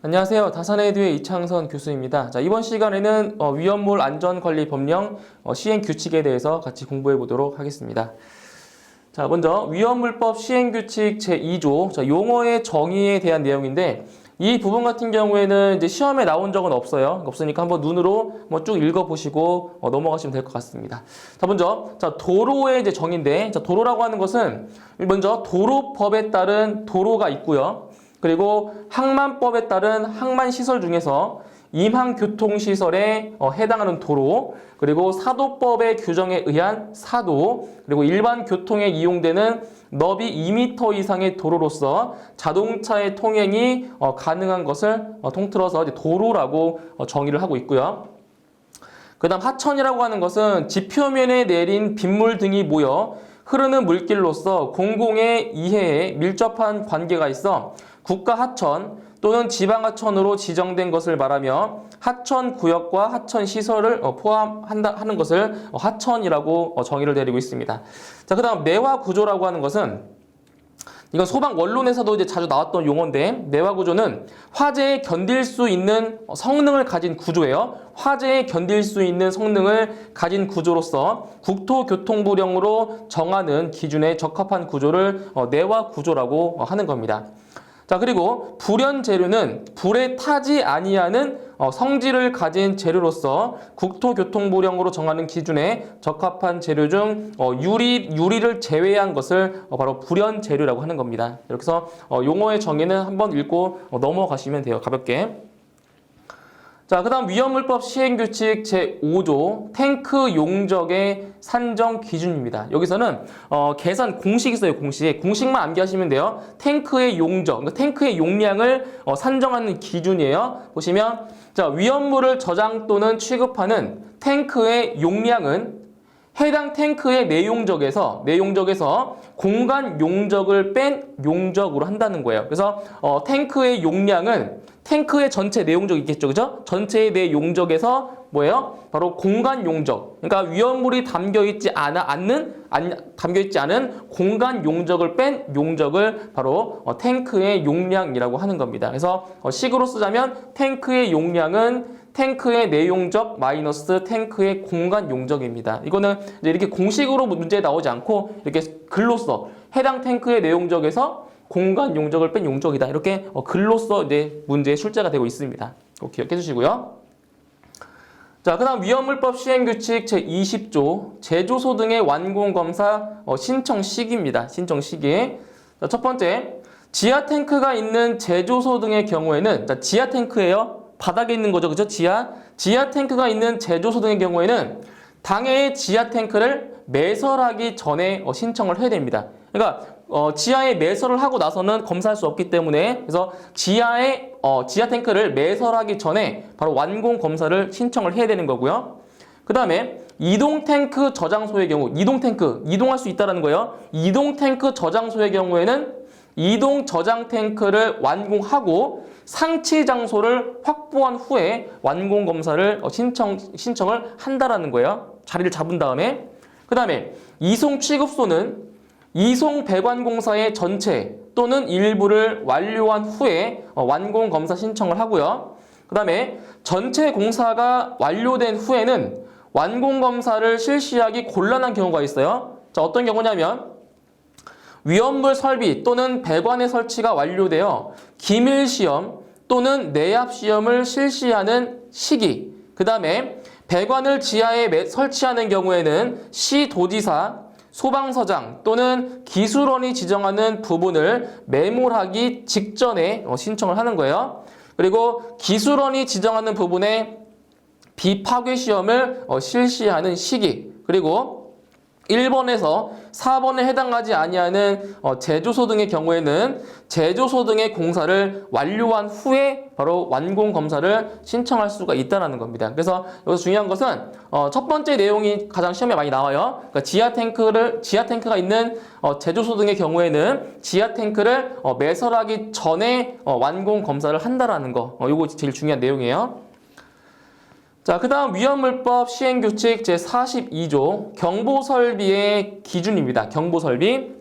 안녕하세요. 다산에듀의 이창선 교수입니다. 자, 이번 시간에는 위험물 안전관리 법령 시행 규칙에 대해서 같이 공부해 보도록 하겠습니다. 자, 먼저 위험물법 시행규칙 제2조 용어의 정의에 대한 내용인데 이 부분 같은 경우에는 이제 시험에 나온 적은 없으니까 한번 눈으로 쭉 읽어보시고 넘어가시면 될 것 같습니다. 자, 먼저 도로의 이제 정의인데 도로라고 하는 것은 먼저 도로법에 따른 도로가 있고요. 그리고 항만법에 따른 항만시설 중에서 임항교통시설에 해당하는 도로, 그리고 사도법의 규정에 의한 사도, 그리고 일반 교통에 이용되는 너비 2m 이상의 도로로서 자동차의 통행이 가능한 것을 통틀어서 이제 도로라고 정의를 하고 있고요. 그 다음 하천이라고 하는 것은 지표면에 내린 빗물 등이 모여 흐르는 물길로서 공공의 이해에 밀접한 관계가 있어 국가하천 또는 지방하천으로 지정된 것을 말하며 하천구역과 하천시설을 포함하는 것을 하천이라고 정의를 내리고 있습니다. 자, 그 다음 내화구조라고 하는 것은 이건 소방 원론에서도 이제 자주 나왔던 용어인데 내화구조는 화재에 견딜 수 있는 성능을 가진 구조예요. 화재에 견딜 수 있는 성능을 가진 구조로서 국토교통부령으로 정하는 기준에 적합한 구조를 내화구조라고 하는 겁니다. 자, 그리고 불연재료는 불에 타지 아니하는 성질을 가진 재료로서 국토교통부령으로 정하는 기준에 적합한 재료 중 유리를 제외한 것을 바로 불연재료라고 하는 겁니다. 이렇게 해서 용어의 정의는 한번 읽고 넘어가시면 돼요. 가볍게. 자, 그 다음 위험물법 시행규칙 제5조 탱크 용적의 산정 기준입니다. 여기서는 계산 공식이 있어요. 공식만 암기하시면 돼요. 탱크의 용적, 그러니까 탱크의 용량을 산정하는 기준이에요. 보시면 자, 위험물을 저장 또는 취급하는 탱크의 용량은 해당 탱크의 내용적에서 공간 용적을 뺀 용적으로 한다는 거예요. 그래서 탱크의 용량은 탱크의 전체 내용적 있겠죠, 그죠? 전체의 내용적에서 뭐예요? 바로 공간 용적. 그러니까 위험물이 담겨있지 않은 공간 용적을 뺀 용적을 바로 탱크의 용량이라고 하는 겁니다. 그래서 식으로 쓰자면 탱크의 용량은 탱크의 내용적 마이너스 탱크의 공간 용적입니다. 이거는 이제 이렇게 공식으로 문제에 나오지 않고 이렇게 글로써 해당 탱크의 내용적에서 공간 용적을 뺀 용적이다. 이렇게 글로써 이제 문제에 출제가 되고 있습니다. 꼭 기억해 주시고요. 자, 그 다음 위험물법 시행규칙 제20조 제조소 등의 완공검사 신청 시기입니다. 신청 시기. 자, 첫 번째, 지하 탱크가 있는 제조소 등의 경우에는 지하 탱크예요. 바닥에 있는 거죠, 그죠? 지하 탱크가 있는 제조소 등의 경우에는 당해의 지하 탱크를 매설하기 전에 신청을 해야 됩니다. 그러니까 지하에 매설을 하고 나서는 검사할 수 없기 때문에 그래서 지하 탱크를 매설하기 전에 바로 완공 검사를 신청을 해야 되는 거고요. 그 다음에 이동 탱크 저장소의 경우 이동할 수 있다는 거예요. 이동 탱크 저장소의 경우에는 이동 저장 탱크를 완공하고 상치 장소를 확보한 후에 완공 검사를 신청을 한다라는 거예요. 자리를 잡은 다음에. 그 다음에 이송 취급소는 이송 배관공사의 전체 또는 일부를 완료한 후에 완공 검사 신청을 하고요. 그 다음에 전체 공사가 완료된 후에는 완공 검사를 실시하기 곤란한 경우가 있어요. 자, 어떤 경우냐면 위험물 설비 또는 배관의 설치가 완료되어 기밀시험 또는 내압시험을 실시하는 시기, 그 다음에 배관을 지하에 설치하는 경우에는 시도지사, 소방서장 또는 기술원이 지정하는 부분을 매몰하기 직전에 신청을 하는 거예요. 그리고 기술원이 지정하는 부분에 비파괴 시험을 실시하는 시기, 그리고 1번에서 4번에 해당하지 아니하는 제조소 등의 경우에는 제조소 등의 공사를 완료한 후에 바로 완공 검사를 신청할 수가 있다는 겁니다. 그래서 여기서 중요한 것은 첫 번째 내용이 가장 시험에 많이 나와요. 그러니까 지하 탱크가 있는 제조소 등의 경우에는 지하 탱크를 매설하기 전에 완공 검사를 한다라는 거. 이거 제일 중요한 내용이에요. 자, 그 다음 위험물법 시행규칙 제42조 경보설비의 기준입니다. 경보설비.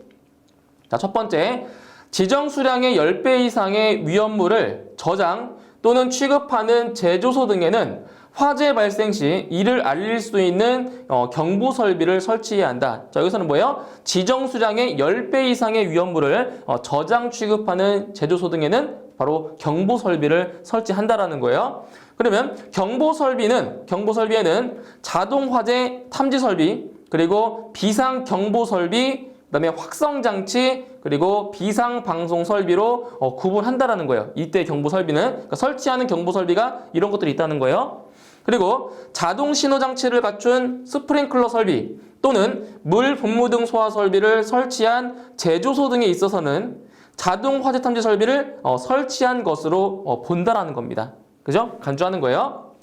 자, 첫 번째, 지정 수량의 10배 이상의 위험물을 저장 또는 취급하는 제조소 등에는 화재 발생 시 이를 알릴 수 있는 경보 설비를 설치해야 한다. 자, 여기서는 뭐예요? 지정 수량의 10배 이상의 위험물을 저장 취급하는 제조소 등에는 바로 경보 설비를 설치한다라는 거예요. 그러면 경보 설비에는 자동 화재 탐지 설비, 그리고 비상 경보 설비, 그다음에 확성 장치, 그리고 비상 방송 설비로 구분한다라는 거예요. 이때 경보 설비는 그러니까 설치하는 경보 설비가 이런 것들이 있다는 거예요. 그리고 자동 신호 장치를 갖춘 스프링클러 설비 또는 물 분무등 소화 설비를 설치한 제조소 등에 있어서는 자동 화재 탐지 설비를 설치한 것으로 본다라는 겁니다. 그죠? 간주하는 거예요.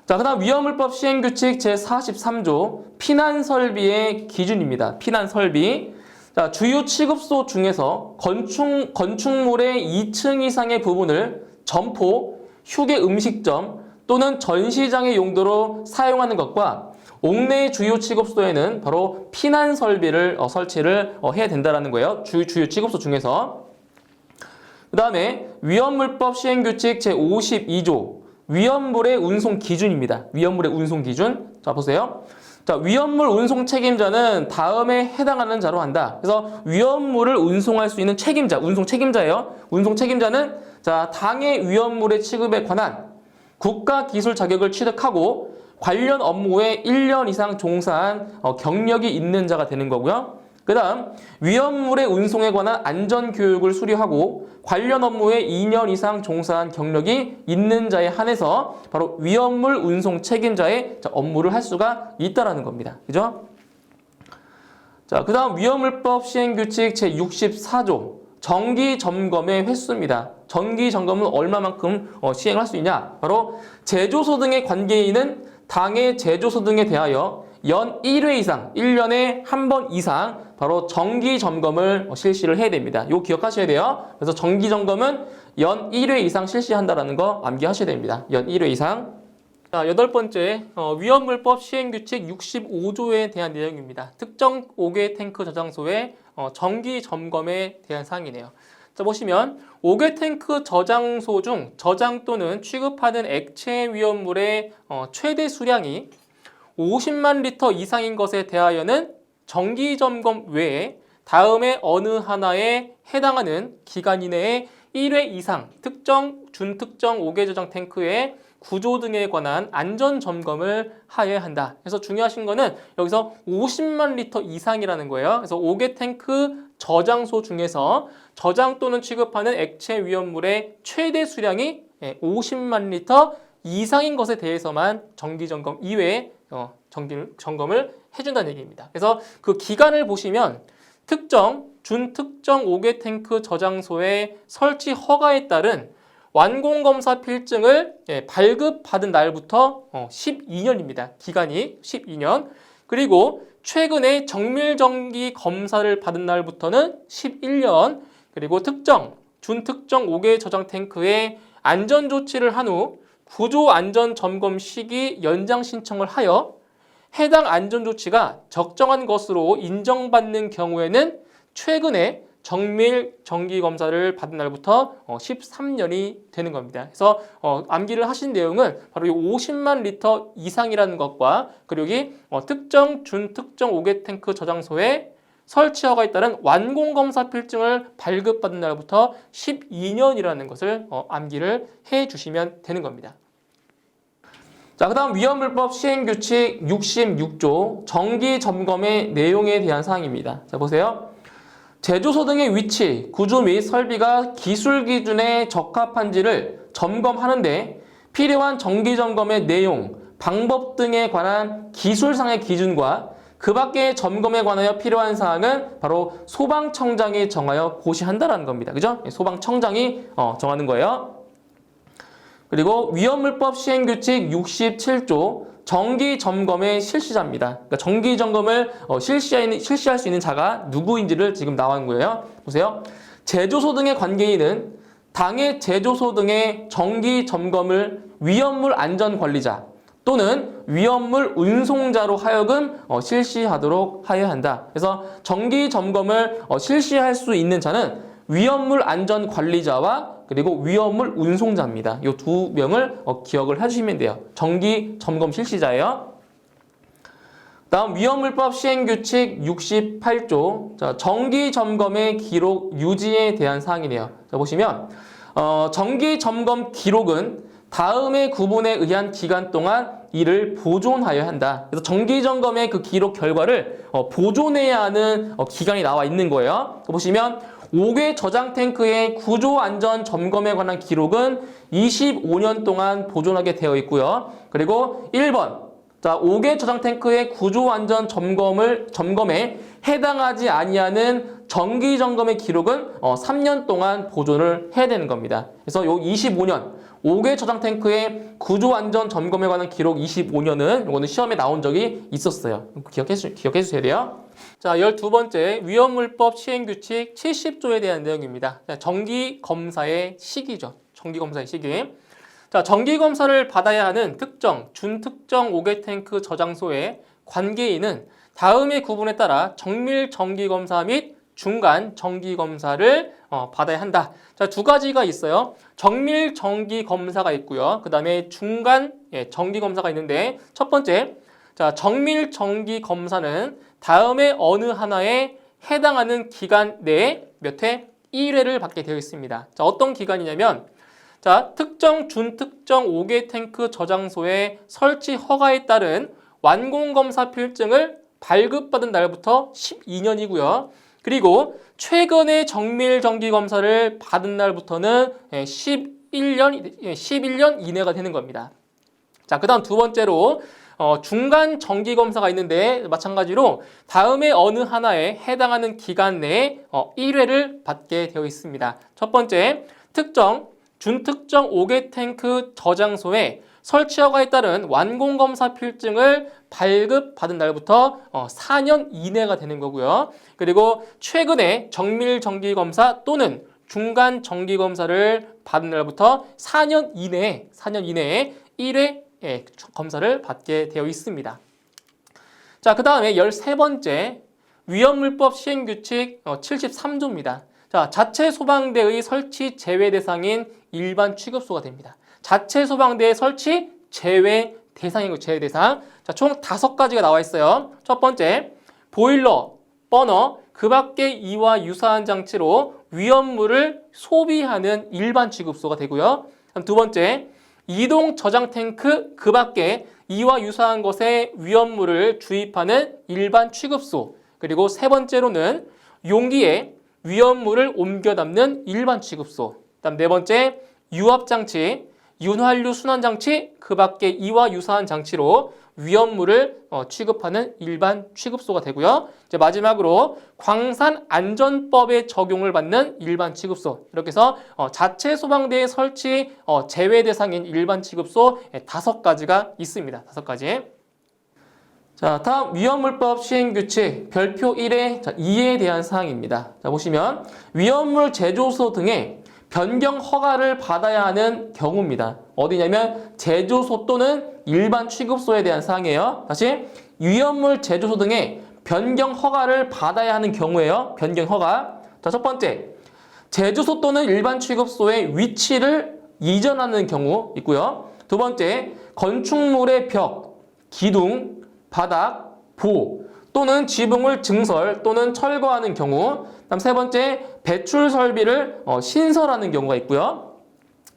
자, 그다음 위험물법 시행규칙 제43조 피난 설비의 기준입니다. 피난 설비. 자, 주요 취급소 중에서 건축물의 2층 이상의 부분을 점포, 휴게 음식점 또는 전시장의 용도로 사용하는 것과 옥내 주요 취급소에는 바로 피난 설비를 설치를 해야 된다는 거예요. 주요 취급소 중에서. 그 다음에 위험물법 시행규칙 제52조 위험물의 운송 기준입니다. 위험물의 운송 기준. 자, 보세요. 자, 위험물 운송 책임자는 다음에 해당하는 자로 한다. 그래서 위험물을 운송할 수 있는 책임자, 운송 책임자예요. 운송 책임자는 자, 당해 위험물의 취급에 관한 국가 기술 자격을 취득하고 관련 업무에 1년 이상 종사한 경력이 있는 자가 되는 거고요. 그 다음 위험물의 운송에 관한 안전교육을 수료하고 관련 업무에 2년 이상 종사한 경력이 있는 자에 한해서 바로 위험물 운송 책임자의 업무를 할 수가 있다는 겁니다. 그죠? 자, 그 다음 위험물법 시행규칙 제64조 정기 점검의 횟수입니다. 정기 점검은 얼마만큼 시행할 수 있냐? 바로 제조소 등의 관계인은 당해 제조소 등에 대하여 연 1회 이상, 1년에 한 번 이상 바로 정기 점검을 실시를 해야 됩니다. 이거 기억하셔야 돼요. 그래서 정기 점검은 연 1회 이상 실시한다는 거 암기하셔야 됩니다. 연 1회 이상. 자, 8번째 위험물법 시행규칙 65조에 대한 내용입니다. 특정 5개 탱크 저장소의 정기 점검에 대한 사항이네요. 자, 보시면 5개 탱크 저장소 중 저장 또는 취급하는 액체 위험물의 최대 수량이 50만 리터 이상인 것에 대하여는 정기 점검 외에 다음에 어느 하나에 해당하는 기간 이내에 1회 이상 특정, 준특정 5개 저장 탱크의 구조 등에 관한 안전 점검을 하여야 한다. 그래서 중요하신 거는 여기서 50만 리터 이상이라는 거예요. 그래서 5개 탱크 저장소 중에서 저장 또는 취급하는 액체 위험물의 최대 수량이 50만 리터 이상인 것에 대해서만 정기 점검 이외에 정기 점검을 해준다는 얘기입니다. 그래서 그 기간을 보시면 특정, 준특정 5개 탱크 저장소의 설치 허가에 따른 완공검사 필증을 발급받은 날부터 12년입니다. 기간이 12년. 그리고 최근에 정밀정기 검사를 받은 날부터는 11년. 그리고 특정, 준특정 5개 저장 탱크의 안전조치를 한 후 구조안전점검 시기 연장 신청을 하여 해당 안전조치가 적정한 것으로 인정받는 경우에는 최근에 정밀 정기검사를 받은 날부터 13년이 되는 겁니다. 그래서 암기를 하신 내용은 바로 이 50만 리터 이상이라는 것과 그리고 여기 특정, 준특정 5개 탱크 저장소에 설치 허가에 따른 완공검사 필증을 발급받은 날부터 12년이라는 것을 암기를 해주시면 되는 겁니다. 자, 그 다음 위험물법 시행규칙 66조 정기 점검의 내용에 대한 사항입니다. 자, 보세요. 제조소 등의 위치, 구조 및 설비가 기술 기준에 적합한지를 점검하는데 필요한 정기 점검의 내용, 방법 등에 관한 기술상의 기준과 그 밖의 점검에 관하여 필요한 사항은 바로 소방청장이 정하여 고시한다라는 겁니다. 그죠? 소방청장이 정하는 거예요. 그리고 위험물법 시행규칙 67조 정기 점검의 실시자입니다. 그러니까 정기 점검을 실시할 수 있는 자가 누구인지를 지금 나온 거예요. 보세요. 제조소 등의 관계인은 당해 제조소 등의 정기 점검을 위험물 안전관리자 또는 위험물 운송자로 하여금 실시하도록 하여야 한다. 그래서 정기 점검을 실시할 수 있는 자는 위험물 안전관리자와 그리고 위험물 운송자입니다. 이 두 명을 기억을 해주시면 돼요. 정기 점검 실시자예요. 다음 위험물법 시행규칙 68조. 자, 정기 점검의 기록 유지에 대한 사항이네요. 자, 보시면 정기 점검 기록은 다음의 구분에 의한 기간 동안 이를 보존하여야 한다. 그래서 정기 점검의 그 기록 결과를 보존해야 하는 기간이 나와 있는 거예요. 보시면 5개 저장 탱크의 구조 안전 점검에 관한 기록은 25년 동안 보존하게 되어 있고요. 그리고 1번. 자, 5개 저장 탱크의 구조 안전 점검에 해당하지 아니하는 정기 점검의 기록은 3년 동안 보존을 해야 되는 겁니다. 그래서 요 25년 5개 저장 탱크의 구조 안전 점검에 관한 기록 25년은 이거는 시험에 나온 적이 있었어요. 기억해 주셔야 돼요. 자, 12번째 위험물법 시행규칙 70조에 대한 내용입니다. 정기 검사의 시기죠. 정기 검사의 시기. 자, 정기 검사를 받아야 하는 특정, 준특정 5개 탱크 저장소의 관계인은 다음의 구분에 따라 정밀 정기 검사 및 중간 정기 검사를 받아야 한다. 자, 두 가지가 있어요. 정밀 정기 검사가 있고요. 그 다음에 중간 정기 검사가 있는데 첫 번째, 자, 정밀 정기 검사는 다음에 어느 하나에 해당하는 기간 내에 몇 회? 1회를 받게 되어 있습니다. 자, 어떤 기간이냐면 자, 특정, 준특정 5개 탱크 저장소의 설치 허가에 따른 완공검사 필증을 발급받은 날부터 12년이고요. 그리고 최근에 정밀 정기 검사를 받은 날부터는 11년 이내가 되는 겁니다. 자, 그 다음 두 번째로 중간 정기 검사가 있는데 마찬가지로 다음에 어느 하나에 해당하는 기간 내에 1회를 받게 되어 있습니다. 첫 번째, 특정, 준특정 5개 탱크 저장소에 설치 허가에 따른 완공검사 필증을 발급받은 날부터 4년 이내가 되는 거고요. 그리고 최근에 정밀 정기검사 또는 중간 정기검사를 받은 날부터 4년 이내에 1회 검사를 받게 되어 있습니다. 자, 그 다음에 13번째 위험물법 시행규칙 73조입니다. 자, 자체 소방대의 설치 제외 대상인 일반 취급소가 됩니다. 자체 소방대의 설치 제외 대상이고 제외 대상. 자, 총 5가지가 나와 있어요. 첫 번째, 보일러, 버너, 그 밖의 이와 유사한 장치로 위험물을 소비하는 일반 취급소가 되고요. 두 번째, 이동 저장 탱크 그 밖에 이와 유사한 것에 위험물을 주입하는 일반 취급소. 그리고 세 번째로는 용기에 위험물을 옮겨 담는 일반 취급소. 그다음 네 번째, 유압장치, 윤활유 순환장치, 그 밖에 이와 유사한 장치로 위험물을 취급하는 일반 취급소가 되고요. 이제 마지막으로 광산안전법의 적용을 받는 일반 취급소. 이렇게 해서 자체 소방대의 설치 제외 대상인 일반 취급소 5가지가 있습니다. 5가지. 자, 다음 위험물법 시행규칙 별표 1의 2에 대한 사항입니다. 자, 보시면 위험물 제조소 등의 변경 허가를 받아야 하는 경우입니다. 어디냐면 제조소 또는 일반 취급소에 대한 사항이에요. 다시 위험물 제조소 등의 변경 허가를 받아야 하는 경우예요. 변경 허가. 자, 첫 번째, 제조소 또는 일반 취급소의 위치를 이전하는 경우 있고요. 두 번째, 건축물의 벽, 기둥, 바닥, 보 또는 지붕을 증설 또는 철거하는 경우. 다음 세 번째, 배출 설비를 신설하는 경우가 있고요.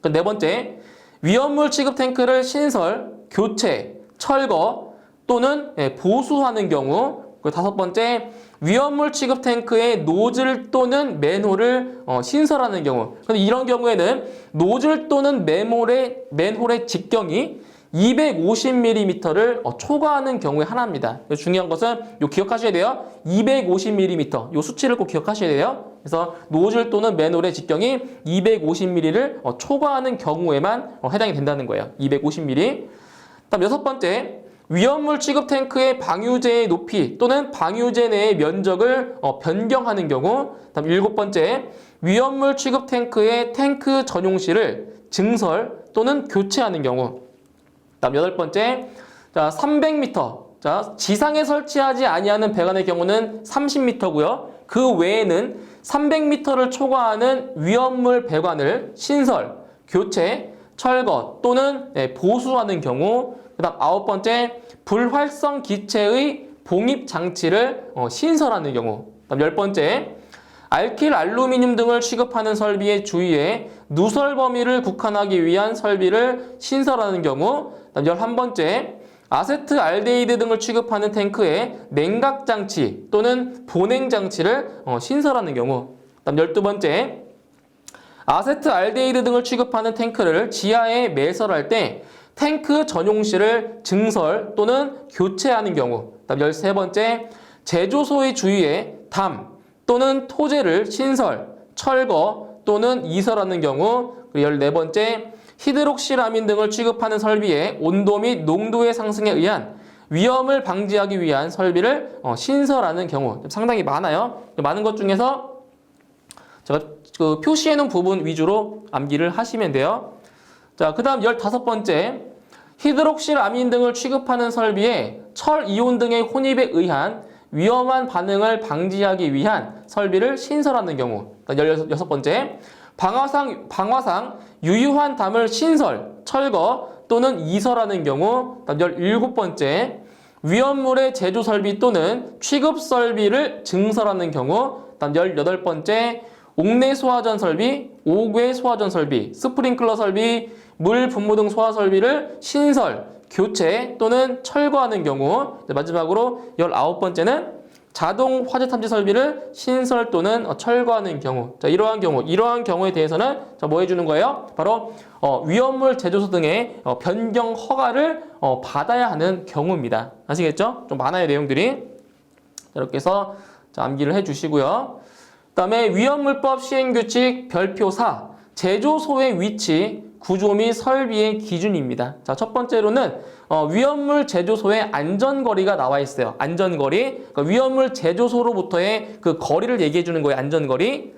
네 번째, 위험물 취급 탱크를 신설, 교체, 철거 또는 보수하는 경우. 다섯 번째, 위험물 취급 탱크의 노즐 또는 맨홀을 신설하는 경우. 근데 이런 경우에는 노즐 또는 맨홀의 직경이 250mm를 초과하는 경우에 하나입니다. 중요한 것은 기억하셔야 돼요. 250mm 이 수치를 꼭 기억하셔야 돼요. 그래서 노즐 또는 맨홀의 직경이 250mm를 초과하는 경우에만 해당이 된다는 거예요. 250mm. 다음 여섯 번째, 위험물 취급 탱크의 방유제의 높이 또는 방유제 내의 면적을 변경하는 경우. 다음 일곱 번째, 위험물 취급 탱크의 탱크 전용실을 증설 또는 교체하는 경우. 다음 여덟 번째, 자, 300m. 자, 지상에 설치하지 아니하는 배관의 경우는 30m고요. 그 외에는 300m를 초과하는 위험물 배관을 신설, 교체, 철거 또는 보수하는 경우. 그다음 9번째, 불활성 기체의 봉입 장치를 신설하는 경우. 그다음 10번째, 알킬 알루미늄 등을 취급하는 설비의 주위에 누설 범위를 국한하기 위한 설비를 신설하는 경우. 그다음 11번째, 아세트 알데히드 등을 취급하는 탱크에 냉각 장치 또는 보냉 장치를 신설하는 경우. 그다음 12번째, 아세트 알데히드 등을 취급하는 탱크를 지하에 매설할 때 탱크 전용실을 증설 또는 교체하는 경우. 그다음 13번째, 제조소의 주위에 담 또는 토제를 신설, 철거 또는 이설하는 경우. 그리고 14번째, 히드록시라민 등을 취급하는 설비의 온도 및 농도의 상승에 의한 위험을 방지하기 위한 설비를 신설하는 경우. 상당히 많아요. 많은 것 중에서 제가 그 표시해놓은 부분 위주로 암기를 하시면 돼요. 자, 그 다음 15번째, 히드록시라민 등을 취급하는 설비에 철 이온 등의 혼입에 의한 위험한 반응을 방지하기 위한 설비를 신설하는 경우. 16번째, 방화상 유효한 담을 신설, 철거 또는 이설하는 경우. 17번째, 위험물의 제조 설비 또는 취급 설비를 증설하는 경우. 18번째, 옥내 소화전 설비, 옥외 소화전 설비, 스프링클러 설비, 물 분무 등 소화 설비를 신설, 교체 또는 철거하는 경우. 마지막으로 19번째는 자동 화재 탐지 설비를 신설 또는 철거하는 경우. 자, 이러한 경우에 대해서는 뭐 해주는 거예요? 바로 위험물 제조소 등의 변경 허가를 받아야 하는 경우입니다. 아시겠죠? 좀 많아요, 내용들이. 이렇게 해서 암기를 해주시고요. 그다음에 위험물법 시행규칙 별표 4, 제조소의 위치, 구조 및 설비의 기준입니다. 자, 첫 번째로는 위험물 제조소의 안전거리가 나와 있어요. 안전거리. 그러니까 위험물 제조소로부터의 그 거리를 얘기해 주는 거예요. 안전거리.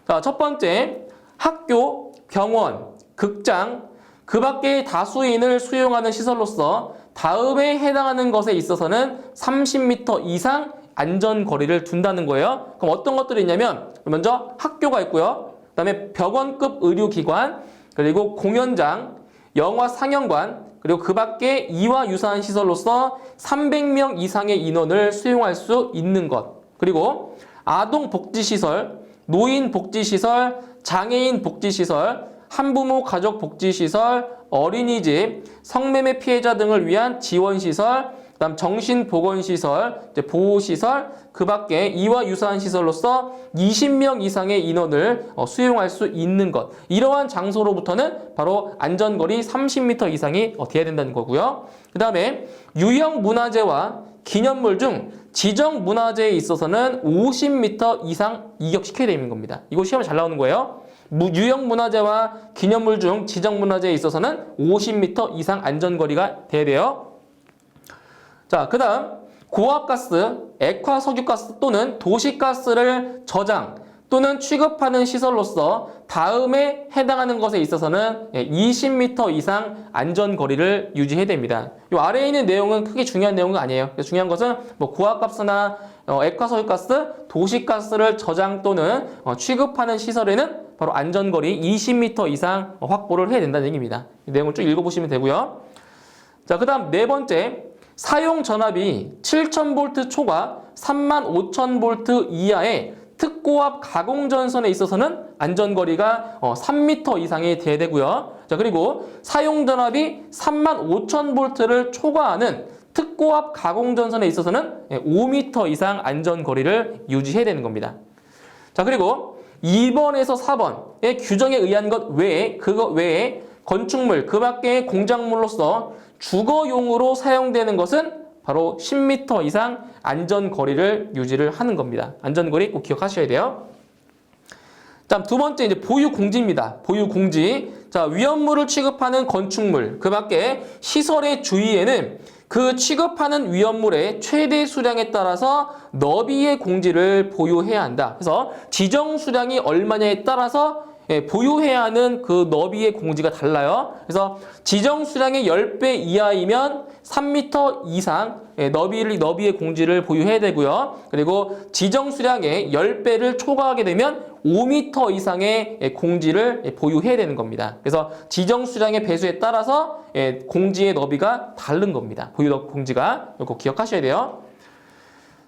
자, 첫 번째, 학교, 병원, 극장, 그 밖의 다수인을 수용하는 시설로서 다음에 해당하는 것에 있어서는 30m 이상 안전거리를 둔다는 거예요. 그럼 어떤 것들이 있냐면 먼저 학교가 있고요. 그다음에 병원급 의료기관, 그리고 공연장, 영화 상영관, 그리고 그 밖에 이와 유사한 시설로서 300명 이상의 인원을 수용할 수 있는 것. 그리고 아동복지시설, 노인복지시설, 장애인복지시설, 한부모 가족복지시설, 어린이집, 성매매 피해자 등을 위한 지원시설, 그다음 정신보건시설, 보호시설, 그 밖에 이와 유사한 시설로서 20명 이상의 인원을 수용할 수 있는 것. 이러한 장소로부터는 바로 안전거리 30m 이상이 돼야 된다는 거고요. 그 다음에 유형문화재와 기념물 중 지정문화재에 있어서는 50m 이상 이격시켜야 되는 겁니다. 이거 시험에 잘 나오는 거예요. 유형문화재와 기념물 중 지정문화재에 있어서는 50m 이상 안전거리가 돼야 돼요. 자, 그 다음 고압가스, 액화석유가스 또는 도시가스를 저장 또는 취급하는 시설로서 다음에 해당하는 것에 있어서는 20m 이상 안전거리를 유지해야 됩니다. 이 아래에 있는 내용은 크게 중요한 내용은 아니에요. 중요한 것은 뭐 고압가스나 액화석유가스, 도시가스를 저장 또는 취급하는 시설에는 바로 안전거리 20m 이상 확보를 해야 된다는 얘기입니다. 이 내용을 쭉 읽어보시면 되고요. 자, 그 다음 네 번째, 사용 전압이 7000V 초과 35000V 이하의 특고압 가공전선에 있어서는 안전거리가 3m 이상이 돼야 되고요. 자, 그리고 사용 전압이 35000V를 초과하는 특고압 가공전선에 있어서는 5m 이상 안전거리를 유지해야 되는 겁니다. 자, 그리고 2번에서 4번의 규정에 의한 것 외에, 그거 외에 건축물, 그 밖의 공작물로서 주거용으로 사용되는 것은 바로 10m 이상 안전거리를 유지를 하는 겁니다. 안전거리 꼭 기억하셔야 돼요. 자, 두 번째 이제 보유공지입니다. 보유공지. 자, 위험물을 취급하는 건축물, 그 밖에 시설의 주위에는 그 취급하는 위험물의 최대 수량에 따라서 너비의 공지를 보유해야 한다. 그래서 지정 수량이 얼마냐에 따라서 보유해야 하는 그 너비의 공지가 달라요. 그래서 지정 수량의 10배 이하이면 3m 이상 너비의 공지를 보유해야 되고요. 그리고 지정 수량의 10배를 초과하게 되면 5m 이상의 공지를 보유해야 되는 겁니다. 그래서 지정 수량의 배수에 따라서 공지의 너비가 다른 겁니다. 보유 공지가. 이거 기억하셔야 돼요.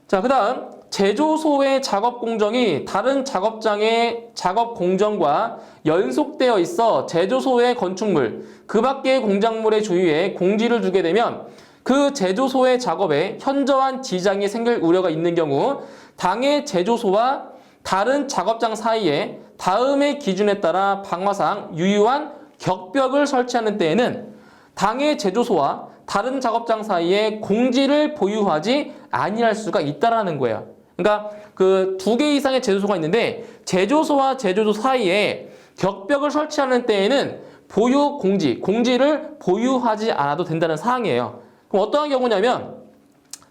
자, 그 다음 제조소의 작업 공정이 다른 작업장의 작업 공정과 연속되어 있어 제조소의 건축물, 그 밖의 공작물의 조유에 공지를 주게 되면 그 제조소의 작업에 현저한 지장이 생길 우려가 있는 경우 당의 제조소와 다른 작업장 사이에 다음의 기준에 따라 방화상 유효한 격벽을 설치하는 때에는 당의 제조소와 다른 작업장 사이에 공지를 보유하지 아니할 수가 있다라는 거예요. 그러니까 그 2개 이상의 제조소가 있는데 제조소와 제조소 사이에 격벽을 설치하는 때에는 보유 공지를 보유하지 않아도 된다는 사항이에요. 그럼 어떠한 경우냐면,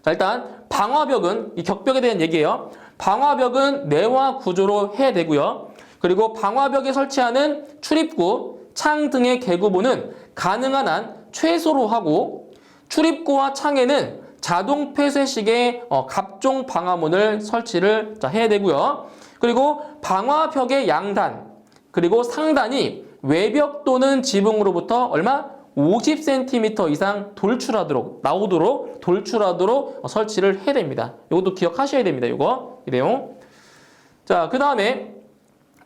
자, 일단 방화벽은 이 격벽에 대한 얘기예요. 방화벽은 내화 구조로 해야 되고요. 그리고 방화벽에 설치하는 출입구, 창 등의 개구부는 가능한 한 최소로 하고 출입구와 창에는 자동 폐쇄식의 갑종 방화문을 설치를 해야 되고요. 그리고 방화벽의 양단 그리고 상단이 외벽 또는 지붕으로부터 얼마? 50cm 이상 돌출하도록 설치를 해야 됩니다. 이것도 기억하셔야 됩니다. 이 내용. 자, 그 다음에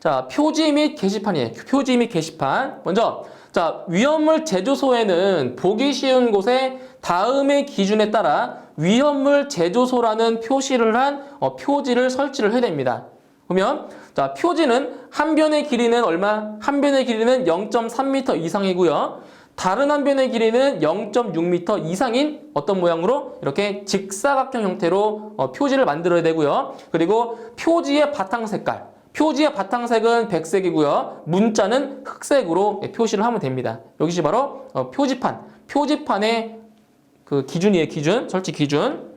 자, 표지 및 게시판이에요. 표지 및 게시판. 먼저 자, 위험물 제조소에는 보기 쉬운 곳에 다음의 기준에 따라 위험물 제조소라는 표시를 한 표지를 설치를 해야 됩니다. 보면 자, 표지는 한 변의 길이는 얼마? 한 변의 길이는 0.3m 이상이고요. 다른 한 변의 길이는 0.6m 이상인 어떤 모양으로 이렇게 직사각형 형태로 표지를 만들어야 되고요. 그리고 표지의 바탕 색깔. 표지의 바탕색은 백색이고요. 문자는 흑색으로 표시를 하면 됩니다. 이것이 바로 표지판의 그 기준이에요. 설치 기준.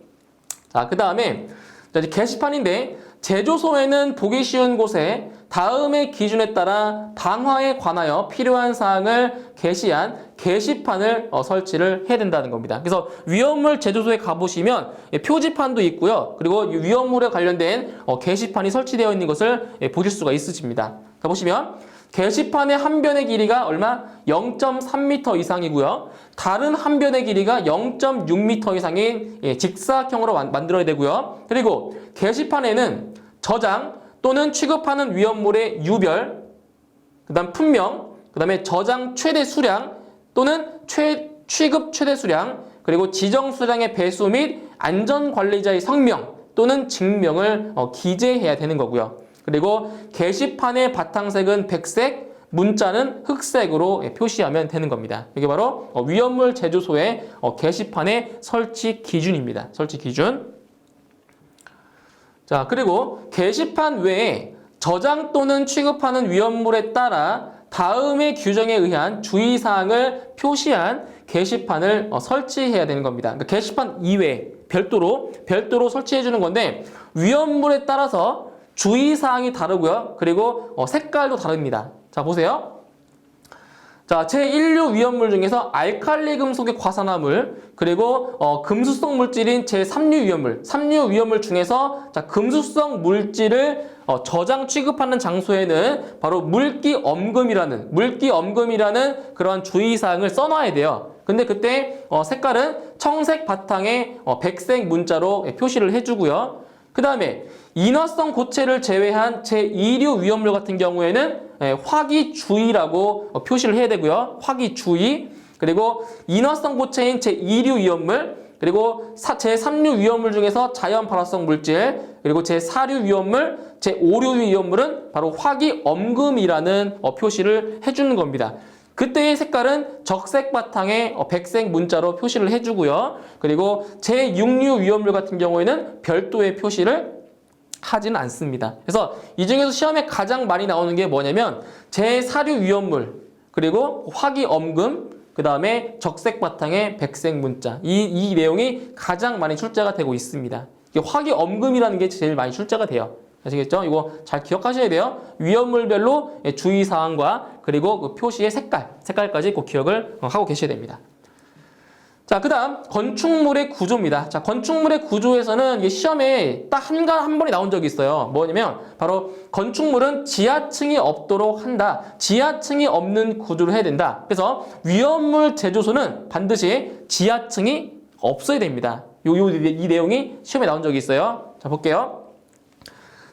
자, 그 다음에 게시판인데 제조소에는 보기 쉬운 곳에 다음의 기준에 따라 방화에 관하여 필요한 사항을 게시한 게시판을 설치를 해야 된다는 겁니다. 그래서 위험물 제조소에 가보시면 표지판도 있고요. 그리고 위험물에 관련된 게시판이 설치되어 있는 것을 보실 수가 있으십니다. 자, 보시면 게시판의 한 변의 길이가 얼마? 0.3m 이상이고요. 다른 한 변의 길이가 0.6m 이상인 직사각형으로 만들어야 되고요. 그리고 게시판에는 저장 또는 취급하는 위험물의 유별, 그 다음 품명, 그 다음에 저장 최대 수량 또는 취급 최대 수량, 그리고 지정 수량의 배수 및 안전관리자의 성명 또는 직명을 기재해야 되는 거고요. 그리고 게시판의 바탕색은 백색, 문자는 흑색으로 표시하면 되는 겁니다. 이게 바로 위험물 제조소의 게시판의 설치 기준입니다. 설치 기준. 자, 그리고 게시판 외에 저장 또는 취급하는 위험물에 따라 다음의 규정에 의한 주의사항을 표시한 게시판을 설치해야 되는 겁니다. 그러니까 게시판 이외에 별도로 설치해 주는 건데 위험물에 따라서 주의사항이 다르고요. 그리고 색깔도 다릅니다. 자, 보세요. 자, 제1류 위험물 중에서 알칼리 금속의 과산화물, 그리고 금수성 물질인 제3류 위험물, 3류 위험물 중에서 자, 금수성 물질을 저장 취급하는 장소에는 바로 물기 엄금이라는 그런 주의사항을 써놔야 돼요. 근데 그때 색깔은 청색 바탕에 백색 문자로 표시를 해주고요. 그 다음에 인화성 고체를 제외한 제2류 위험물 같은 경우에는 화기주의라고 표시를 해야 되고요. 화기주의. 그리고 인화성 고체인 제2류 위험물, 그리고 제3류 위험물 중에서 자연 발화성 물질, 그리고 제4류 위험물, 제5류 위험물은 바로 화기엄금이라는 표시를 해주는 겁니다. 그때의 색깔은 적색 바탕에 백색 문자로 표시를 해주고요. 그리고 제6류 위험물 같은 경우에는 별도의 표시를 하지는 않습니다. 그래서 이 중에서 시험에 가장 많이 나오는 게 뭐냐면 제4류 위험물, 그리고 화기엄금, 그 다음에 적색 바탕에 백색 문자. 이 내용이 가장 많이 출제가 되고 있습니다. 이게 화기엄금이라는 게 제일 많이 출제가 돼요. 아시겠죠? 이거 잘 기억하셔야 돼요. 위험물별로 주의사항과 그리고 그 표시의 색깔까지 꼭 기억을 하고 계셔야 됩니다. 자, 그 다음 건축물의 구조입니다. 자, 건축물의 구조에서는 이게 시험에 딱 한 번에 나온 적이 있어요. 뭐냐면 바로 건축물은 지하층이 없도록 한다. 지하층이 없는 구조를 해야 된다. 그래서 위험물 제조소는 반드시 지하층이 없어야 됩니다. 이 내용이 시험에 나온 적이 있어요. 자, 볼게요.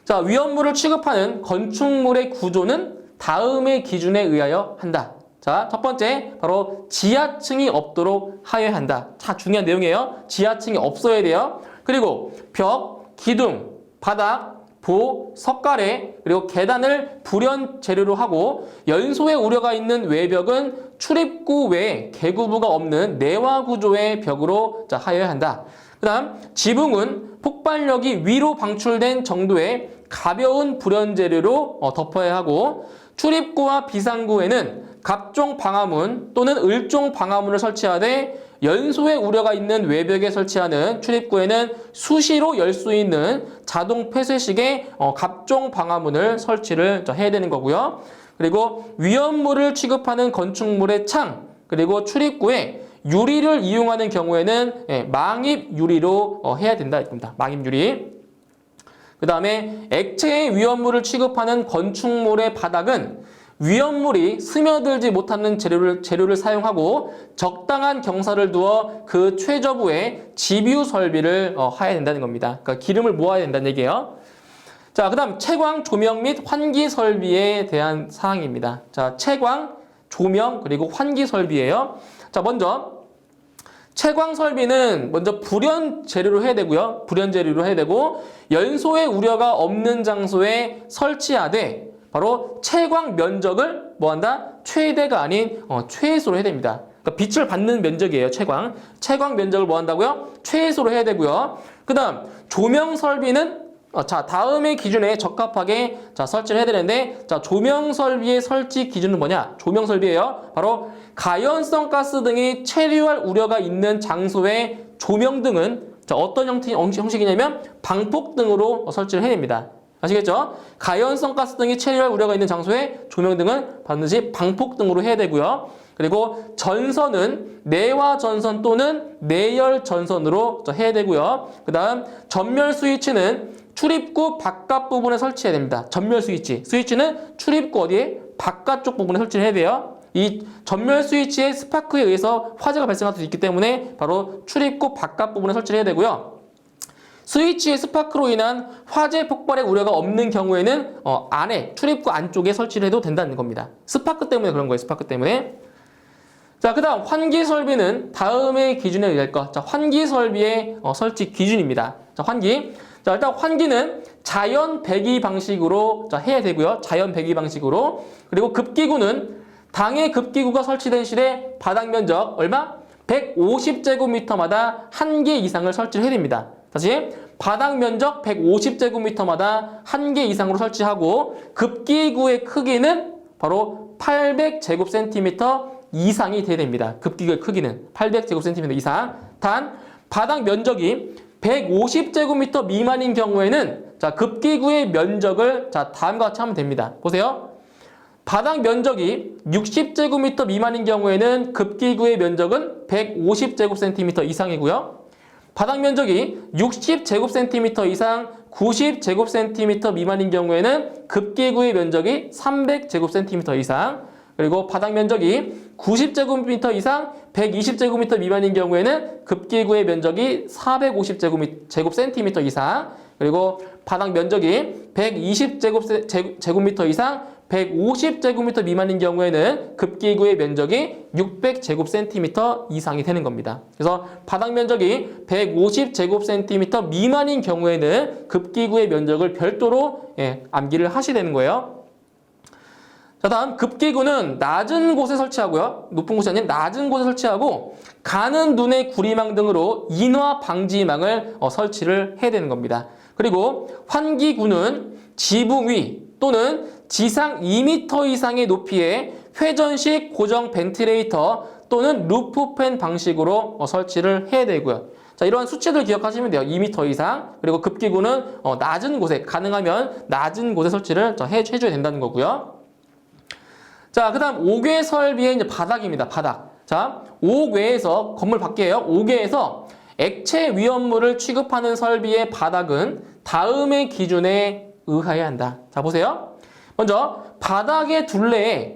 자, 위험물을 취급하는 건축물의 구조는 다음의 기준에 의하여 한다. 자, 첫 번째 바로 지하층이 없도록 하여야 한다. 자, 중요한 내용이에요. 지하층이 없어야 돼요. 그리고 벽, 기둥, 바닥, 보, 석가래, 그리고 계단을 불연 재료로 하고 연소의 우려가 있는 외벽은 출입구 외에 개구부가 없는 내화 구조의 벽으로 하여야 한다. 그 다음 지붕은 폭발력이 위로 방출된 정도의 가벼운 불연 재료로 덮어야 하고 출입구와 비상구에는 갑종 방화문 또는 을종 방화문을 설치하되 연소의 우려가 있는 외벽에 설치하는 출입구에는 수시로 열 수 있는 자동 폐쇄식의 갑종 방화문을 설치를 해야 되는 거고요. 그리고 위험물을 취급하는 건축물의 창 그리고 출입구에 유리를 이용하는 경우에는 망입 유리로 해야 된다 이겁니다. 망입 유리. 그 다음에 액체의 위험물을 취급하는 건축물의 바닥은 위험물이 스며들지 못하는 재료를 사용하고 적당한 경사를 두어 그 최저부에 집유 설비를 해야 된다는 겁니다. 그러니까 기름을 모아야 된다는 얘기예요. 자, 그 다음 채광, 조명 및 환기 설비에 대한 사항입니다. 자, 채광, 조명, 그리고 환기 설비예요. 자, 먼저 채광 설비는 먼저 불연 재료로 해야 되고요. 불연 재료로 해야 되고 연소의 우려가 없는 장소에 설치하되 바로 채광 면적을 뭐한다? 최대가 아닌 최소로 해야 됩니다. 그러니까 빛을 받는 면적이에요. 채광 면적을 뭐한다고요? 최소로 해야 되고요. 그 다음 조명 설비는 다음의 기준에 적합하게 설치를 해야 되는데 조명 설비의 설치 기준은 뭐냐? 조명 설비예요. 바로 가연성 가스 등이 체류할 우려가 있는 장소의 조명등은 어떤 형식이냐면 방폭등으로 설치를 해야 됩니다. 아시겠죠? 가연성 가스 등이 체류할 우려가 있는 장소에 조명등은 반드시 방폭등으로 해야 되고요. 그리고 전선은 내화 전선 또는 내열 전선으로 해야 되고요. 그 다음 전멸 스위치는 출입구 바깥 부분에 설치해야 됩니다. 전멸 스위치는 출입구 어디에? 바깥쪽 부분에 설치를 해야 돼요. 이 전멸 스위치의 스파크에 의해서 화재가 발생할 수 있기 때문에 바로 출입구 바깥 부분에 설치를 해야 되고요. 스위치의 스파크로 인한 화재 폭발의 우려가 없는 경우에는 안에 출입구 안쪽에 설치를 해도 된다는 겁니다. 스파크 때문에 그런 거예요. 스파크 때문에. 자, 그 다음 환기 설비는 다음의 기준에 의할 것. 자, 환기 설비의 설치 기준입니다. 자, 환기. 자, 일단 환기는 자연 배기 방식으로 해야 되고요. 자연 배기 방식으로. 그리고 급기구는 당해 급기구가 설치된 실에 바닥 면적 얼마? 150제곱미터마다 1개 이상을 설치를 해야 됩니다. 다시 바닥 면적 150제곱미터마다 1개 이상으로 설치하고 급기구의 크기는 바로 800제곱센티미터 이상이 돼야 됩니다. 급기구의 크기는 800제곱센티미터 이상. 단 바닥 면적이 150제곱미터 미만인 경우에는 급기구의 면적을 다음과 같이 하면 됩니다. 보세요. 바닥 면적이 60제곱미터 미만인 경우에는 급기구의 면적은 150제곱센티미터 이상이고요. 바닥 면적이 60제곱센티미터 이상 90제곱센티미터 미만인 경우에는 급기구의 면적이 300제곱센티미터 이상, 그리고 바닥 면적이 90제곱미터 이상 120제곱미터 미만인 경우에는 급기구의 면적이 450제곱센티미터 이상, 그리고 바닥 면적이 120제곱미터 이상 150제곱미터 미만인 경우에는 급기구의 면적이 600제곱센티미터 이상이 되는 겁니다. 그래서 바닥 면적이 150제곱센티미터 미만인 경우에는 급기구의 면적을 별도로 암기를 하셔야 되는 거예요. 자, 다음 급기구는 낮은 곳에 설치하고요. 높은 곳이 아닌 낮은 곳에 설치하고 가는 눈의 구리망 등으로 인화 방지망을 설치를 해야 되는 겁니다. 그리고 환기구는 지붕 위 또는 지상 2m 이상의 높이의 회전식 고정 벤티레이터 또는 루프팬 방식으로 설치를 해야 되고요. 자, 이러한 수치들 기억하시면 돼요. 2m 이상. 그리고 급기구는 낮은 곳에, 가능하면 낮은 곳에 설치를 해줘야 된다는 거고요. 자, 그 다음 5개 설비의 이제 바닥입니다. 바닥. 자, 5궤에서, 건물 밖이에요. 5궤에서 액체 위험물을 취급하는 설비의 바닥은 다음의 기준에 의하여야 한다. 자, 보세요. 먼저 바닥의 둘레예요.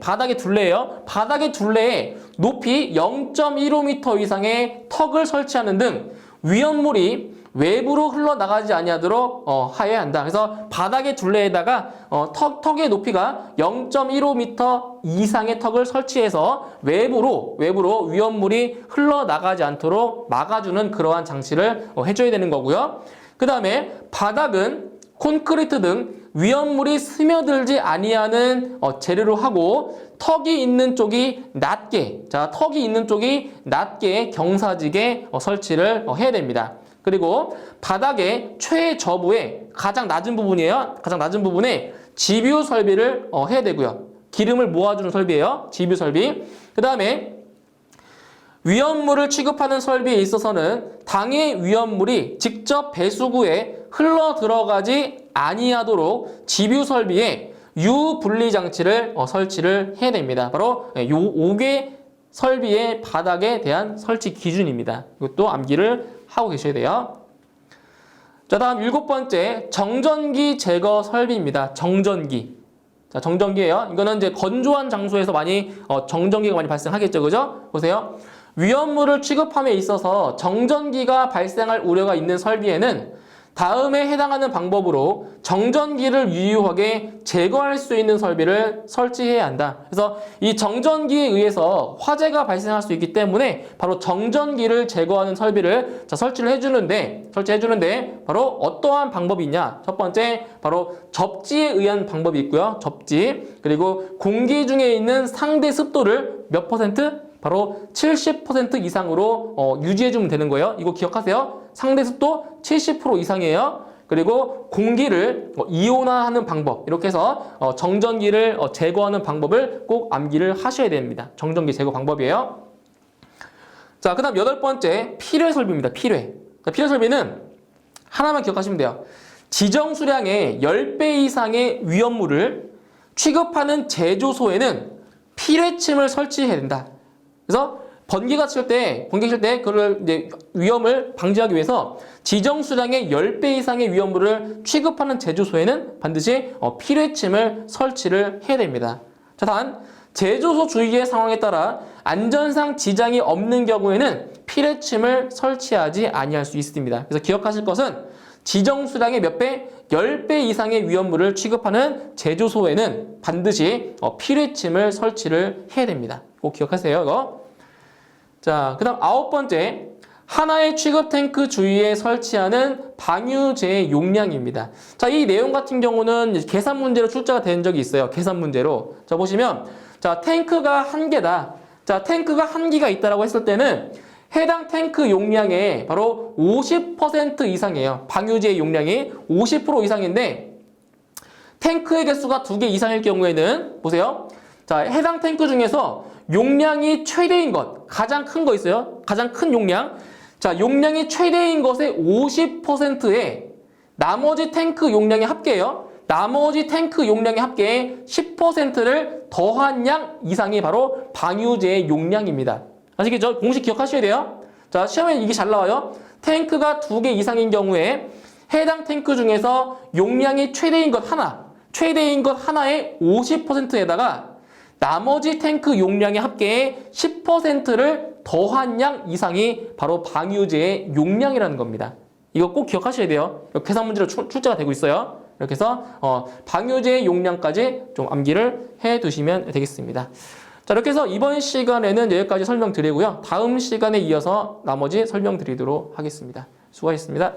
바닥의 둘레에 높이 0.15m 이상의 턱을 설치하는 등 위험물이 외부로 흘러나가지 아니하도록 하여야 한다. 그래서 바닥의 둘레에다가 턱의 높이가 0.15m 이상의 턱을 설치해서 외부로 위험물이 흘러나가지 않도록 막아주는 그러한 장치를 해줘야 되는 거고요. 그 다음에 바닥은 콘크리트 등 위험물이 스며들지 아니하는 재료로 하고 턱이 있는 쪽이 낮게, 자, 턱이 있는 쪽이 낮게 경사지게 설치를 해야 됩니다. 그리고 바닥의 최저부에 가장 낮은 부분이에요. 가장 낮은 부분에 지뷰 설비를 해야 되고요. 기름을 모아주는 설비예요. 지뷰 설비. 그 다음에 위험물을 취급하는 설비에 있어서는 당의 위험물이 직접 배수구에 흘러 들어가지 아니하도록 지뷰 설비에 유분리 장치를 설치를 해야 됩니다. 바로 요 5개 설비의 바닥에 대한 설치 기준입니다. 이것도 암기를 하고 계셔야 돼요. 자, 다음 7번째 정전기 제거 설비입니다. 정전기. 자, 정전기예요. 이거는 이제 건조한 장소에서 많이 정전기가 많이 발생하겠죠, 그죠? 보세요. 위험물을 취급함에 있어서 정전기가 발생할 우려가 있는 설비에는 다음에 해당하는 방법으로 정전기를 유효하게 제거할 수 있는 설비를 설치해야 한다. 그래서 이 정전기에 의해서 화재가 발생할 수 있기 때문에 바로 정전기를 제거하는 설비를 설치를 해주는데 바로 어떠한 방법이 있냐? 첫 번째 바로 접지에 의한 방법이 있고요. 접지. 그리고 공기 중에 있는 상대 습도를 몇 %? 바로 70% 이상으로 유지해주면 되는 거예요. 이거 기억하세요. 상대 습도 70% 이상이에요. 그리고 공기를 이온화하는 방법, 이렇게 해서 정전기를 제거하는 방법을 꼭 암기를 하셔야 됩니다. 정전기 제거 방법이에요. 자, 그 다음 8번째 필회 설비입니다. 필회. 자, 필회 설비는 하나만 기억하시면 돼요. 지정 수량의 10배 이상의 위험물을 취급하는 제조소에는 필회침을 설치해야 된다. 그래서 번개가 칠 때 그걸 이제 위험을 방지하기 위해서 지정 수량의 10배 이상의 위험물을 취급하는 제조소에는 반드시 필회침을 설치를 해야 됩니다. 자, 단 제조소 주위의 상황에 따라 안전상 지장이 없는 경우에는 필회침을 설치하지 아니할 수 있습니다. 그래서 기억하실 것은 지정 수량의 몇 배? 10배 이상의 위험물을 취급하는 제조소에는 반드시 필회침을 설치를 해야 됩니다. 꼭 기억하세요, 이거. 자, 그 다음 9번째. 하나의 취급 탱크 주위에 설치하는 방유제 용량입니다. 자, 이 내용 같은 경우는 계산 문제로 출제가 된 적이 있어요. 계산 문제로. 자, 보시면, 자, 탱크가 1개다. 자, 탱크가 1기가 있다라고 했을 때는 해당 탱크 용량의 바로 50% 이상이에요. 방유제 용량이 50% 이상인데, 탱크의 개수가 2개 이상일 경우에는, 보세요. 자, 해당 탱크 중에서 용량이 최대인 것, 가장 큰 거 있어요. 가장 큰 용량. 자, 용량이 최대인 것의 50%에 나머지 탱크 용량의 합계예요. 나머지 탱크 용량의 합계에 10%를 더한 양 이상이 바로 방유제의 용량입니다. 아시겠죠? 공식 기억하셔야 돼요. 자, 시험에 이게 잘 나와요. 탱크가 2개 이상인 경우에 해당 탱크 중에서 용량이 최대인 것 하나의 50%에다가 나머지 탱크 용량의 합계에 10%를 더한 양 이상이 바로 방유제의 용량이라는 겁니다. 이거 꼭 기억하셔야 돼요. 계산 문제로 출제가 되고 있어요. 이렇게 해서 방유제의 용량까지 좀 암기를 해 두시면 되겠습니다. 자, 이렇게 해서 이번 시간에는 여기까지 설명드리고요. 다음 시간에 이어서 나머지 설명드리도록 하겠습니다. 수고하셨습니다.